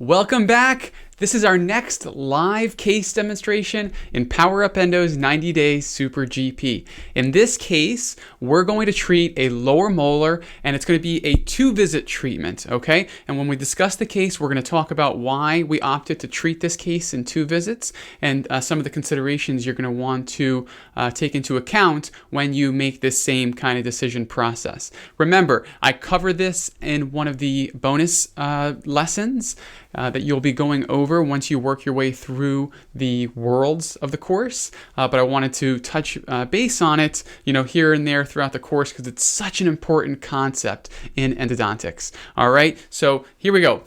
Welcome back. This is our next live case demonstration in Power Up Endo's 90-Day Super GP. In this case, we're going to treat a lower molar, and it's going to be a 2-visit treatment, okay? And when we discuss the case, we're going to talk about why we opted to treat this case in 2 visits and some of the considerations you're going to want to take into account when you make this same kind of decision process. Remember, I cover this in one of the bonus lessons that you'll be going over once you work your way through the worlds of the course, but I wanted to touch base on it, here and there throughout the course because it's such an important concept in endodontics. All right, so here we go.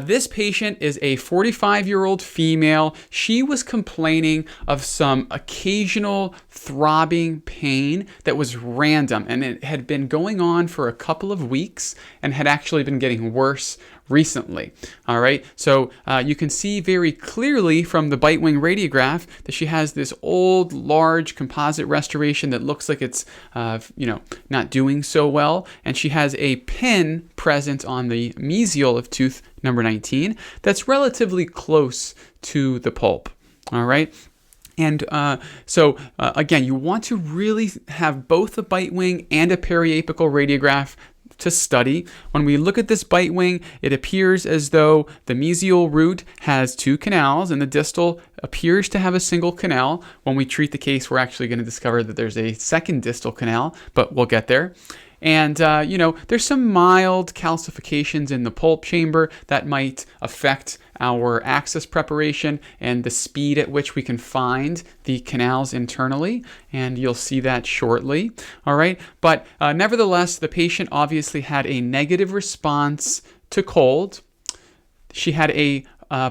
This patient is a 45-year-old female. She was complaining of some occasional throbbing pain that was random, and it had been going on for a couple of weeks and had actually been getting worse recently. All right, so you can see very clearly from the bite wing radiograph that she has this old, large composite restoration that looks like it's, not doing so well, and she has a pin present on the mesial of tooth number 19 that's relatively close to the pulp. All right. And so again, you want to really have both a bite wing and a periapical radiograph to study. When we look at this bite wing, it appears as though the mesial root has 2 canals and the distal appears to have a single canal. When we treat the case, we're actually going to discover that there's a second distal canal, but we'll get there. And, there's some mild calcifications in the pulp chamber that might affect our access preparation and the speed at which we can find the canals internally. And you'll see that shortly. All right. But nevertheless, the patient obviously had a negative response to cold. She had a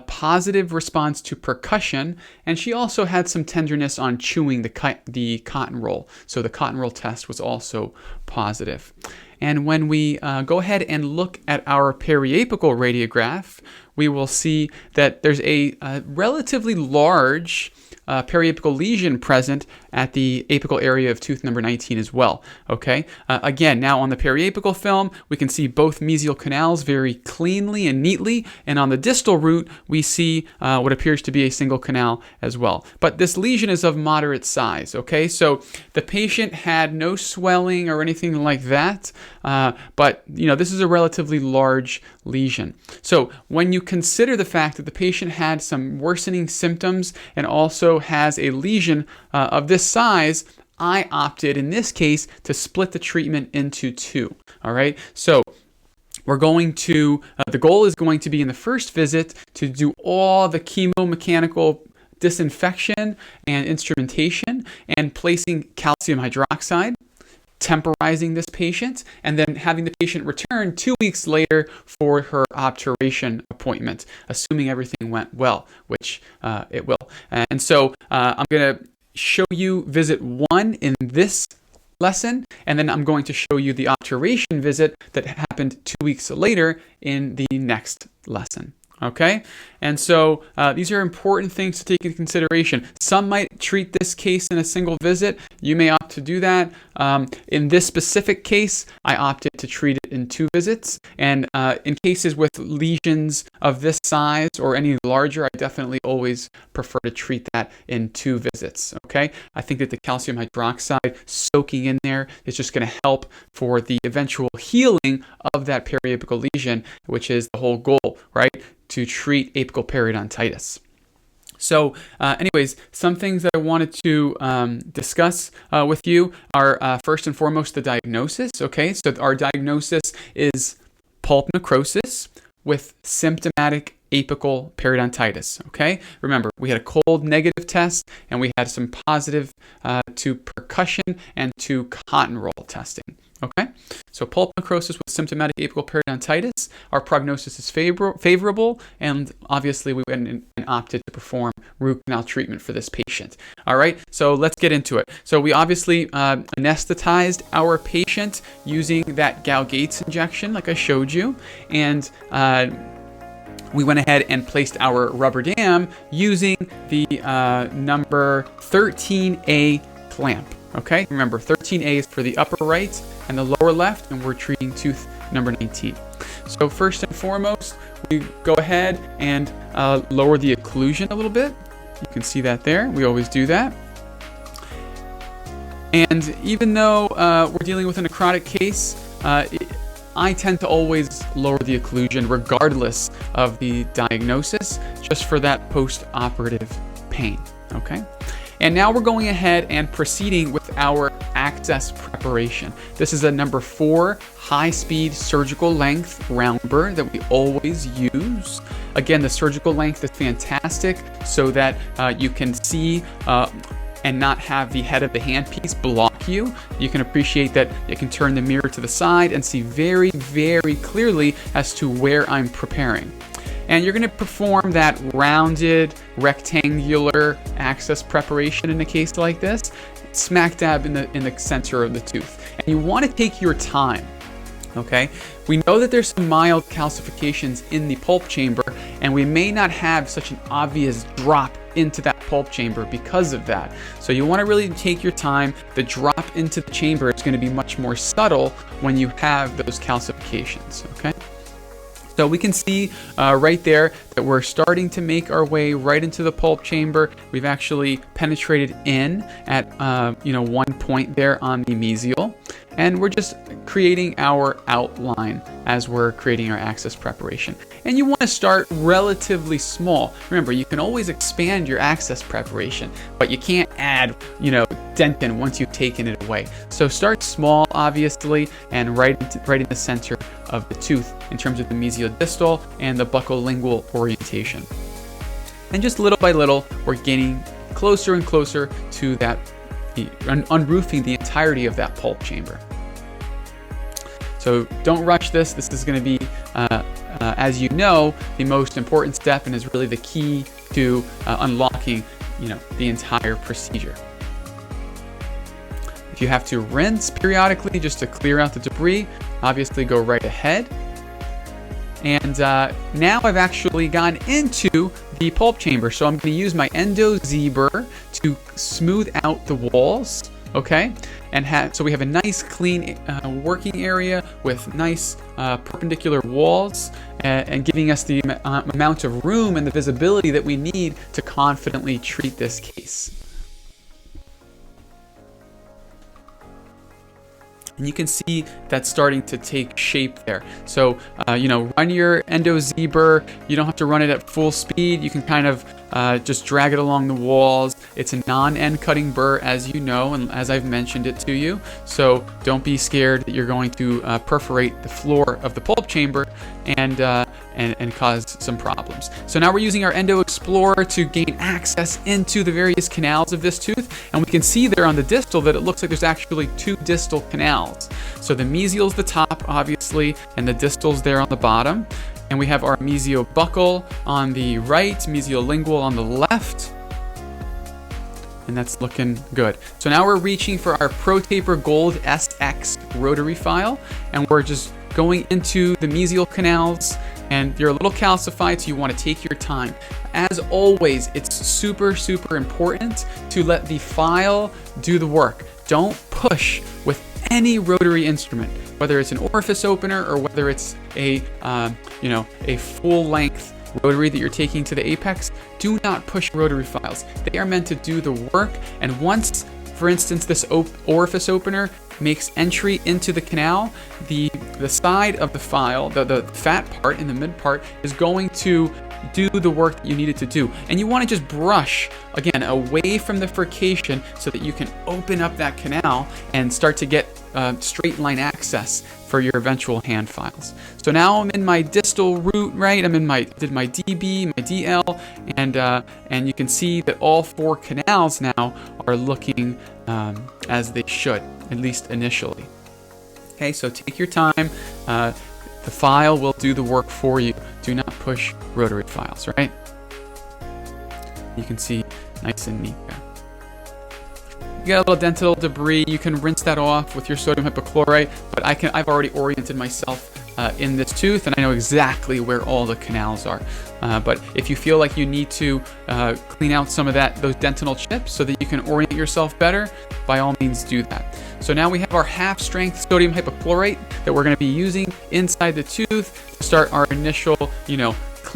positive response to percussion, and she also had some tenderness on chewing the cotton roll. So the cotton roll test was also positive. And when we go ahead and look at our periapical radiograph, we will see that there's a relatively large periapical lesion present at the apical area of tooth number 19 as well. Okay. Again, now on the periapical film, we can see both mesial canals very cleanly and neatly, and on the distal root, we see what appears to be a single canal as well. But this lesion is of moderate size. Okay, so the patient had no swelling or anything like that, but this is a relatively large lesion. So when you consider the fact that the patient had some worsening symptoms and also has a lesion of this size, I opted in this case to split the treatment into 2. All right, so we're going to, the goal is going to be in the first visit to do all the chemomechanical disinfection and instrumentation and placing calcium hydroxide, temporizing this patient, and then having the patient return 2 weeks later for her obturation appointment, assuming everything went well, which it will. And so I'm going to show you visit 1 in this lesson, and then I'm going to show you the obturation visit that happened 2 weeks later in the next lesson. Okay, and so these are important things to take into consideration. Some might treat this case in a single visit. You may opt to do that. In this specific case, I opted to treat it in 2 visits. And in cases with lesions of this size or any larger, I definitely always prefer to treat that in 2 visits. Okay, I think that the calcium hydroxide soaking in there is just going to help for the eventual healing of that periapical lesion, which is the whole goal, right? To treat apical periodontitis. So anyways, some things that I wanted to discuss with you are first and foremost the diagnosis. Okay, so our diagnosis is pulp necrosis with symptomatic apical periodontitis. Okay, remember we had a cold negative test and we had some positive to percussion and to cotton roll testing. Okay, so pulp necrosis with symptomatic apical periodontitis, our prognosis is favorable, and obviously we went and opted to perform root canal treatment for this patient. All right, so let's get into it. So we obviously anesthetized our patient using that Gao-Gates injection like I showed you, and we went ahead and placed our rubber dam using the number 13A clamp. Okay, remember 13A is for the upper right and the lower left, and we're treating tooth number 19. So first and foremost, we go ahead and lower the occlusion a little bit. You can see that there. We always do that. And even though we're dealing with a necrotic case, I tend to always lower the occlusion regardless of the diagnosis, just for that post-operative pain, okay? And now we're going ahead and proceeding with our access preparation. This is a number 4 high-speed surgical length round burr that we always use. Again, the surgical length is fantastic so that you can see and not have the head of the handpiece block you. You can appreciate that you can turn the mirror to the side and see very, very clearly as to where I'm preparing. And you're going to perform that rounded, rectangular access preparation in a case like this, smack dab in the center of the tooth. And you want to take your time, okay? We know that there's some mild calcifications in the pulp chamber, and we may not have such an obvious drop into that pulp chamber because of that. So you want to really take your time. The drop into the chamber is going to be much more subtle when you have those calcifications, okay? So we can see right there that we're starting to make our way right into the pulp chamber. We've actually penetrated in at one point there on the mesial, and we're just creating our outline as we're creating our access preparation. And you want to start relatively small. Remember, you can always expand your access preparation, but you can't add, dentin once you've taken it away. So start small, obviously, and right in the center of the tooth in terms of the mesiodistal and the buccolingual orientation. And just little by little, we're getting closer and closer to that, unroofing the entirety of that pulp chamber. So don't rush this. This is going to be, as you know, the most important step and is really the key to unlocking, the entire procedure. If you have to rinse periodically just to clear out the debris, obviously go right ahead. And now I've actually gone into the pulp chamber, so I'm going to use my endo Z-burr to smooth out the walls, okay? And so we have a nice clean working area with nice perpendicular walls and giving us the amount of room and the visibility that we need to confidently treat this case. And you can see that's starting to take shape there. So, run your endo Z-burr. You don't have to run it at full speed. You can kind of just drag it along the walls. It's a non-end cutting burr, as you know, and as I've mentioned it to you. So don't be scared that you're going to perforate the floor of the pulp chamber and cause some problems. So now we're using our Endo Explorer to gain access into the various canals of this tooth, and we can see there on the distal that it looks like there's actually 2 distal canals. So the mesial's the top, obviously, and the distal's there on the bottom. And we have our mesiobuccal on the right, mesiolingual on the left. And that's looking good. So now we're reaching for our ProTaper Gold SX rotary file, and we're just going into the mesial canals, and you're a little calcified, so you want to take your time. As always, it's super, super important to let the file do the work. Don't push with any rotary instrument, whether it's an orifice opener or whether it's a full-length rotary that you're taking to the apex. Do not push rotary files. They are meant to do the work, and once, for instance, this orifice opener makes entry into the canal, the side of the file, the fat part in the mid part, is going to do the work that you need it to do. And you want to just brush, again, away from the furcation so that you can open up that canal and start to get straight line access for your eventual hand files. So now I'm in my distal root, right? Did my DB, my DL, and you can see that all 4 canals now are looking as they should, at least initially. Okay, so take your time. The file will do the work for you. Do not push rotary files, right? You can see nice and neat there. You got a little dental debris. You can rinse that off with your sodium hypochlorite, but I've already oriented myself in this tooth, and I know exactly where all the canals are. But if you feel like you need to clean out some of those dentinal chips so that you can orient yourself better, by all means do that. So now we have our half-strength sodium hypochlorite that we're going to be using inside the tooth to start our initial,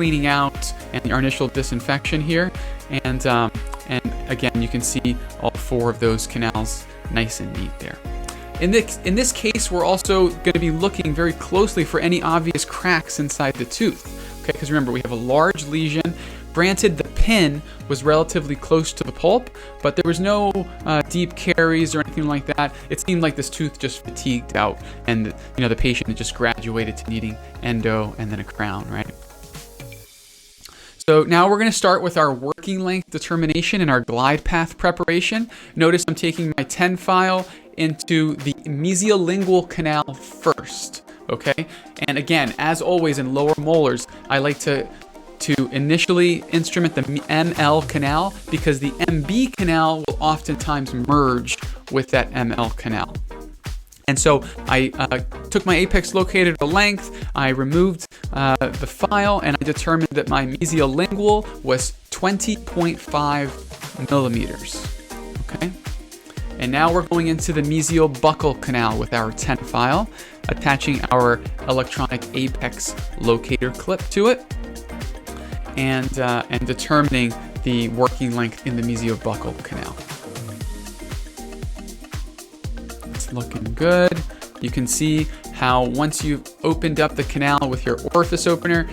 cleaning out and our initial disinfection here. And again, you can see all 4 of those canals nice and neat there. In this case, we're also going to be looking very closely for any obvious cracks inside the tooth. Okay, because remember, we have a large lesion. Granted, the pin was relatively close to the pulp, but there was no deep caries or anything like that. It seemed like this tooth just fatigued out, and the patient just graduated to needing endo and then a crown, right? So now we're going to start with our working length determination and our glide path preparation. Notice I'm taking my 10 file into the mesiolingual canal first, okay? And again, as always in lower molars, I like to initially instrument the ML canal because the MB canal will oftentimes merge with that ML canal. And so I took my apex locator to length, I removed the file, and I determined that my mesiolingual was 20.5 millimeters, okay? And now we're going into the mesiobuccal canal with our 10 file, attaching our electronic apex locator clip to it, and determining the working length in the mesiobuccal canal. It's looking good. You can see how once you've opened up the canal with your orifice opener,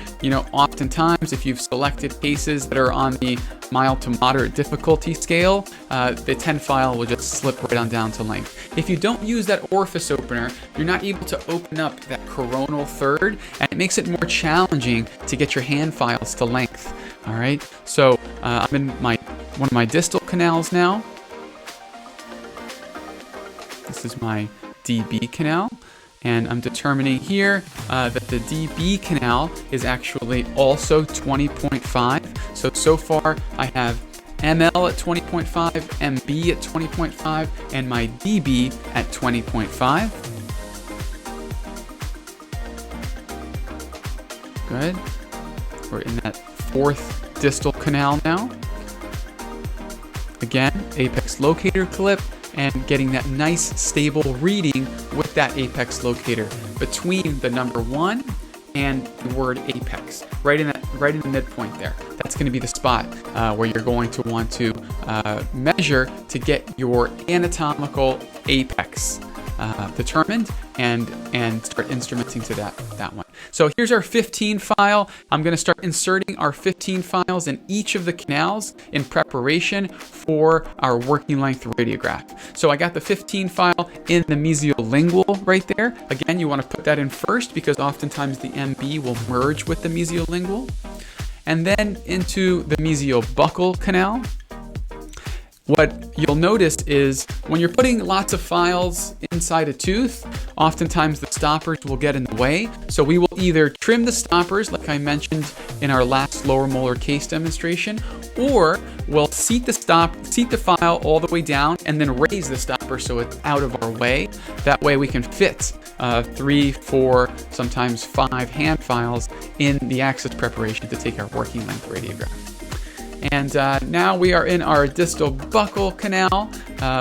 oftentimes if you've selected cases that are on the mild to moderate difficulty scale, the 10 file will just slip right on down to length. If you don't use that orifice opener, you're not able to open up that coronal third, and it makes it more challenging to get your hand files to length. All right, so I'm in one of my distal canals now. This is my DB canal. And I'm determining here that the DB canal is actually also 20.5. So far I have ML at 20.5, MB at 20.5, and my DB at 20.5. Good. We're in that 4th distal canal now. Again, apex locator clip, and getting that nice stable reading with that apex locator between the number 1 and the word apex, right in the midpoint there. That's going to be the spot where you're going to want to measure to get your anatomical apex determined and start instrumenting to that one. So here's our 15 file. I'm going to start inserting our 15 files in each of the canals in preparation for our working length radiograph. So I got the 15 file in the mesiolingual right there. Again, you want to put that in first because oftentimes the MB will merge with the mesiolingual. And then into the mesiobuccal canal. What you'll notice is when you're putting lots of files inside a tooth, oftentimes the stoppers will get in the way. So we will either trim the stoppers, like I mentioned in our last lower molar case demonstration, or we'll seat the file all the way down and then raise the stopper so it's out of our way. That way we can fit 3, 4, sometimes 5 hand files in the access preparation to take our working length radiograph. And now we are in our distal buccal canal,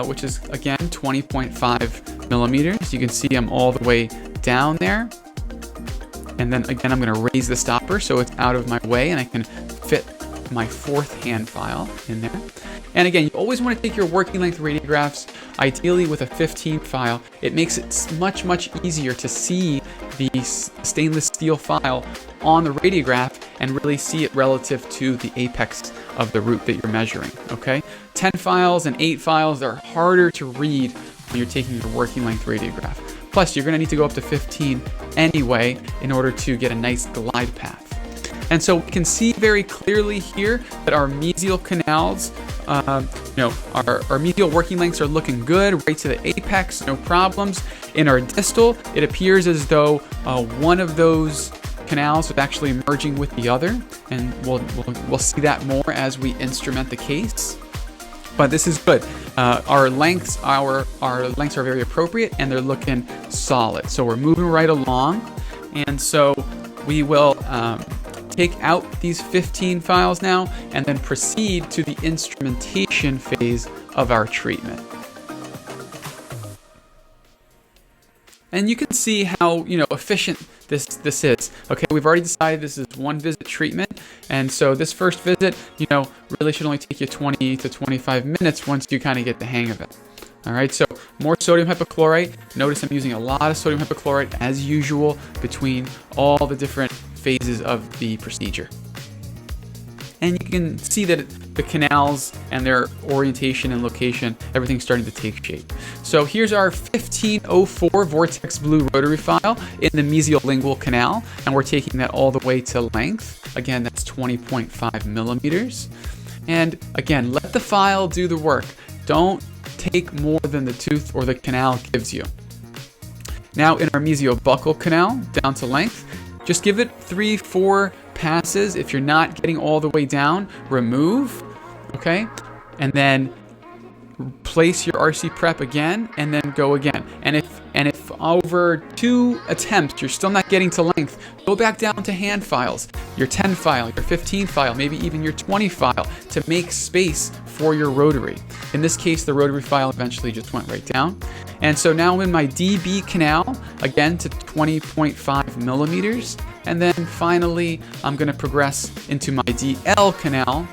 which is again 20.5 millimeters. You can see I'm all the way down there. And then again, I'm going to raise the stopper so it's out of my way and I can fit my 4th hand file in there. And again, you always want to take your working length radiographs, ideally with a 15 file. It makes it much, much easier to see the stainless steel file on the radiograph and really see it relative to the apex of the root that you're measuring, okay? 10 files and 8 files are harder to read when you're taking your working length radiograph. Plus, you're gonna need to go up to 15 anyway in order to get a nice glide path. And so we can see very clearly here that our mesial canals, our medial working lengths are looking good, right to the apex, no problems. In our distal, it appears as though one of those canals is actually merging with the other, and we'll see that more as we instrument the case. But this is good. Our lengths are very appropriate, and they're looking solid. So we're moving right along, and so we will take out these 15 files now and then proceed to the instrumentation phase of our treatment. And you can see how efficient this is. Okay, we've already decided this is one visit treatment, and so this first visit, really should only take you 20 to 25 minutes once you kind of get the hang of it. All right, so more sodium hypochlorite. Notice I'm using a lot of sodium hypochlorite as usual between all the different phases of the procedure. And you can see that the canals and their orientation and location, everything's starting to take shape. So here's our 1504 vortex blue rotary file in the mesiolingual canal, and we're taking that all the way to length. Again, that's 20.5 millimeters. And again, let the file do the work. Don't take more than the tooth or the canal gives you. Now in our mesiobuccal canal, down to length, just give it 3-4 passes. If you're not getting all the way down, remove, okay? And then place your RC prep again, and then go again. And if over 2 attempts you're still not getting to length, go back down to hand files, your 10 file, your 15 file, maybe even your 20 file, to make space for your rotary. In this case, the rotary file eventually just went right down. And so now in my DB canal, again to 20.5 millimeters. And then finally, I'm going to progress into my DL canal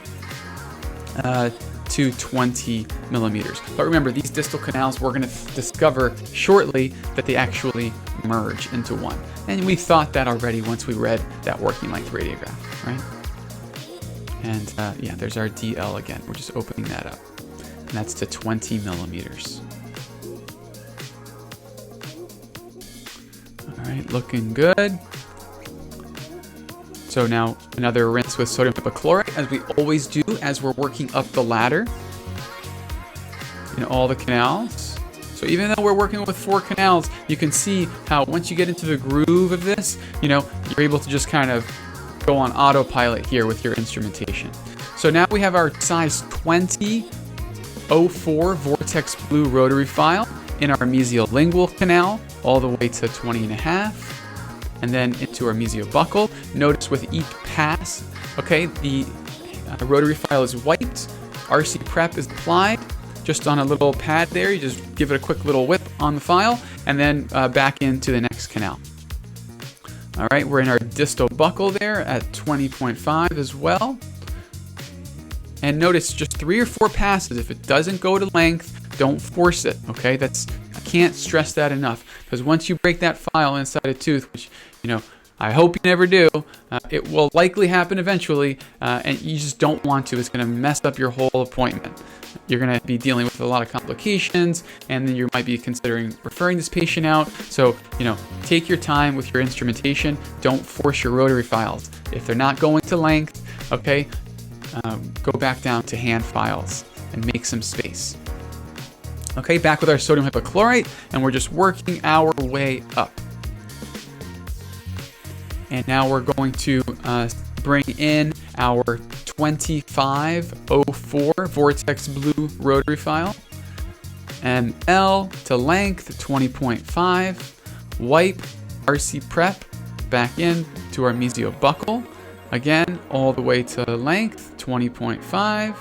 to 20 millimeters. But remember, these distal canals, we're going to discover shortly that they actually merge into one. And we thought that already once we read that working length radiograph, right? And yeah, there's our DL again. We're just opening that up. And that's to 20 millimeters. All right, looking good. So now another rinse with sodium hypochlorite, as we always do as we're working up the ladder in all the canals. So even though we're working with 4 canals, you can see how once you get into the groove of this, you're able to just kind of go on autopilot here with your instrumentation. So now we have our size 2004 vortex blue rotary file in our mesiolingual canal all the way to 20.5. And then into our mesiobuccal. Notice with each pass, okay, the rotary file is wiped, RC prep is applied, just on a little pad there. You just give it a quick little whip on the file, and then back into the next canal. All right, we're in our distal buccal there at 20.5 as well. And notice just 3 or 4 passes. If it doesn't go to length, don't force it, okay? I can't stress that enough, because once you break that file inside a tooth, which, I hope you never do, it will likely happen eventually, and you just don't want to. It's going to mess up your whole appointment. You're going to be dealing with a lot of complications, and then you might be considering referring this patient out. So, take your time with your instrumentation. Don't force your rotary files. If they're not going to length, okay, go back down to hand files and make some space. Okay, back with our sodium hypochlorite, and we're just working our way up. And now we're going to bring in our 2504 vortex blue rotary file. ML to length 20.5. Wipe, RC prep, back in to our mesiobuccal. Again, all the way to length 20.5.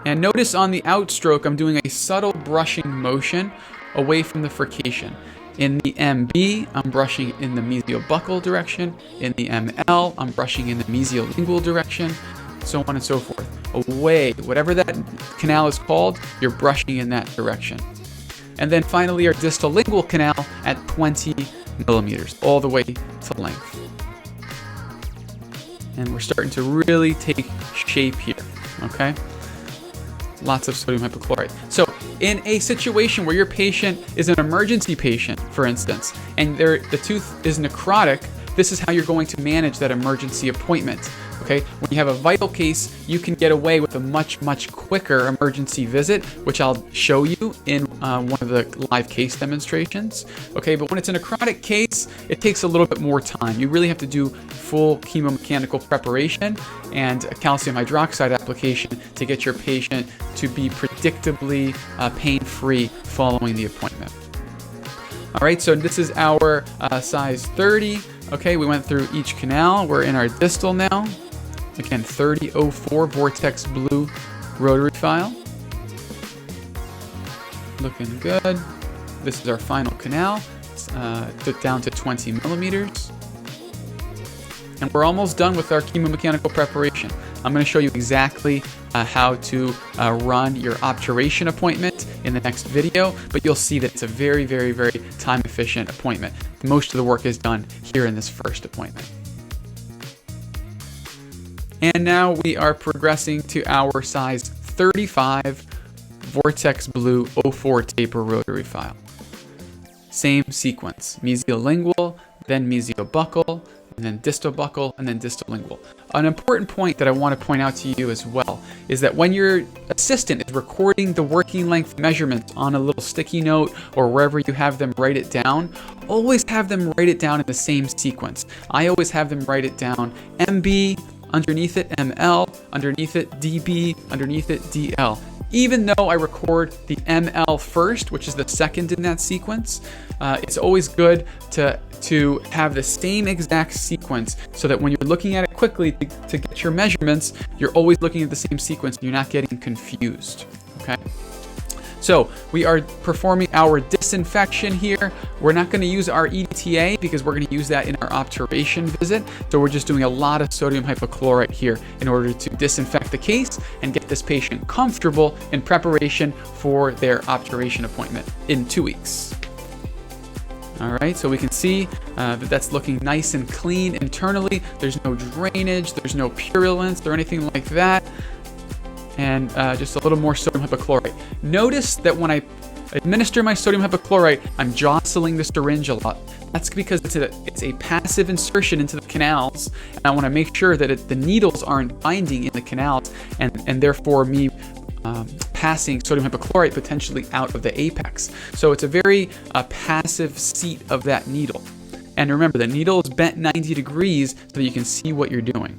And notice on the outstroke, I'm doing a subtle brushing motion away from the furcation. In the MB, I'm brushing in the mesiobuccal direction. In the ML, I'm brushing in the mesiolingual direction, so on and so forth. Away, whatever that canal is called, you're brushing in that direction. And then finally, our distal lingual canal at 20 millimeters, all the way to length. And we're starting to really take shape here, okay? Lots of sodium hypochlorite. So in a situation where your patient is an emergency patient, for instance, and the tooth is necrotic, this is how you're going to manage that emergency appointment. Okay, when you have a vital case, you can get away with a much quicker emergency visit, which I'll show you in one of the live case demonstrations. Okay, but when it's a necrotic case, it takes a little bit more time. You really have to do full chemomechanical preparation and a calcium hydroxide application to get your patient to be predictably pain-free following the appointment. All right, so this is our size 30. Okay, we went through each canal. We're in our distal now. Again, 3004 vortex blue rotary file. Looking good. This is our final canal. down to 20 millimeters. And we're almost done with our chemomechanical preparation. I'm going to show you exactly how to run your obturation appointment in the next video, but you'll see that it's a very, very, very time-efficient appointment. Most of the work is done here in this first appointment. And now we are progressing to our size 35 Vortex Blue 04 taper rotary file. Same sequence, mesiolingual, then mesiobuccal, and then distal buccal, and then distal lingual. An important point that I want to point out to you as well is that when your assistant is recording the working length measurements on a little sticky note or wherever you have them write it down, always have them write it down in the same sequence. I always have them write it down MB, underneath it ML, underneath it DB, underneath it DL. Even though I record the ML first, which is the second in that sequence, it's always good to have the same exact sequence so that when you're looking at it quickly to get your measurements, you're always looking at the same sequence and you're not getting confused, okay? So we are performing our disinfection here. We're not going to use our EDTA because we're going to use that in our obturation visit. So we're just doing a lot of sodium hypochlorite here in order to disinfect the case and get this patient comfortable in preparation for their obturation appointment in 2 weeks. All right, so we can see that that's looking nice and clean internally. There's no drainage, there's no purulence or anything like that. And just a little more sodium hypochlorite. Notice that when I administer my sodium hypochlorite, I'm jostling the syringe a lot. That's because it's a passive insertion into the canals, and I want to make sure that the needles aren't binding in the canals, and therefore me passing sodium hypochlorite potentially out of the apex. So it's a very passive seat of that needle. And remember, the needle is bent 90 degrees so that you can see what you're doing.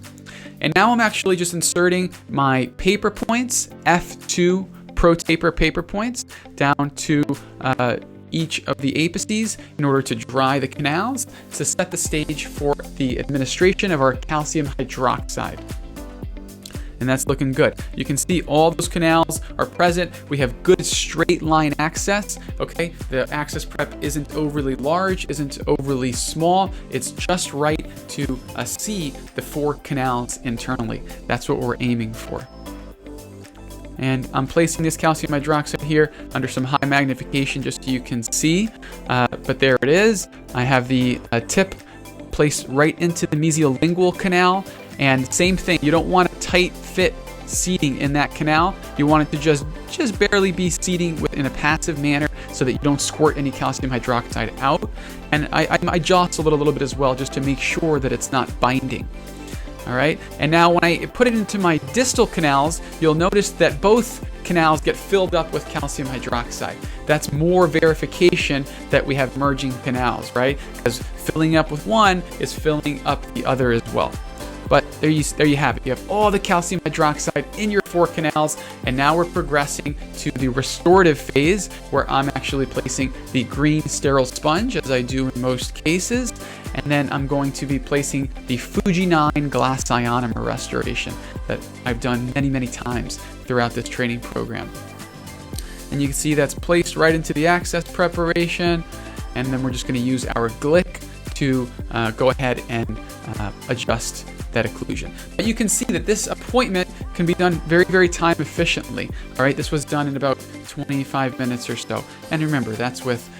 And now I'm actually just inserting my paper points, F2 Pro Taper paper points, down to each of the apices in order to dry the canals to set the stage for the administration of our calcium hydroxide. And that's looking good. You can see all those canals are present. We have good straight line access, okay? The access prep isn't overly large, isn't overly small. It's just right to see the 4 canals internally. That's what we're aiming for. And I'm placing this calcium hydroxide here under some high magnification just so you can see. But there it is. I have the tip placed right into the mesiolingual canal. And same thing, you don't want a tight fit seating in that canal. You want it to just barely be seating in a passive manner so that you don't squirt any calcium hydroxide out. And I jostle it a little bit as well just to make sure that it's not binding. All right, and now when I put it into my distal canals, you'll notice that both canals get filled up with calcium hydroxide. That's more verification that we have merging canals, right? Because filling up with one is filling up the other as well. But there you have it. You have all the calcium hydroxide in your 4 canals, and now we're progressing to the restorative phase where I'm actually placing the green sterile sponge, as I do in most cases, and then I'm going to be placing the Fuji 9 glass ionomer restoration that I've done many, many times throughout this training program. And you can see that's placed right into the access preparation, and then we're just going to use our glick to go ahead and adjust that occlusion. But you can see that this appointment can be done very, very time efficiently. All right, this was done in about 25 minutes or so. And remember, that's with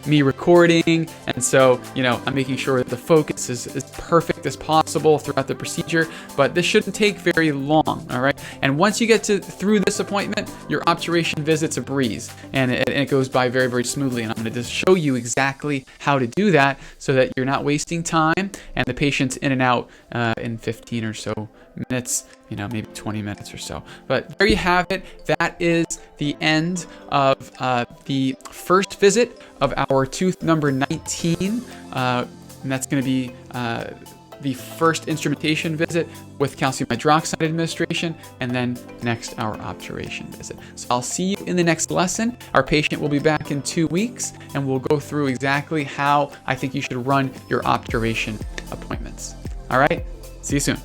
me recording, and so I'm making sure that the focus is as perfect as possible throughout the procedure, but this shouldn't take very long. All right, and once you get through this appointment, your obturation visit's a breeze, and it goes by very, very smoothly. And I'm going to just show you exactly how to do that so that you're not wasting time and the patient's in and out in 15 or so minutes, maybe 20 minutes or so. But there you have it. That is the end of the first visit of our tooth number 19. And that's going to be the first instrumentation visit with calcium hydroxide administration, and then next our obturation visit. So I'll see you in the next lesson. Our patient will be back in 2 weeks, and we'll go through exactly how I think you should run your obturation appointments. All right, see you soon.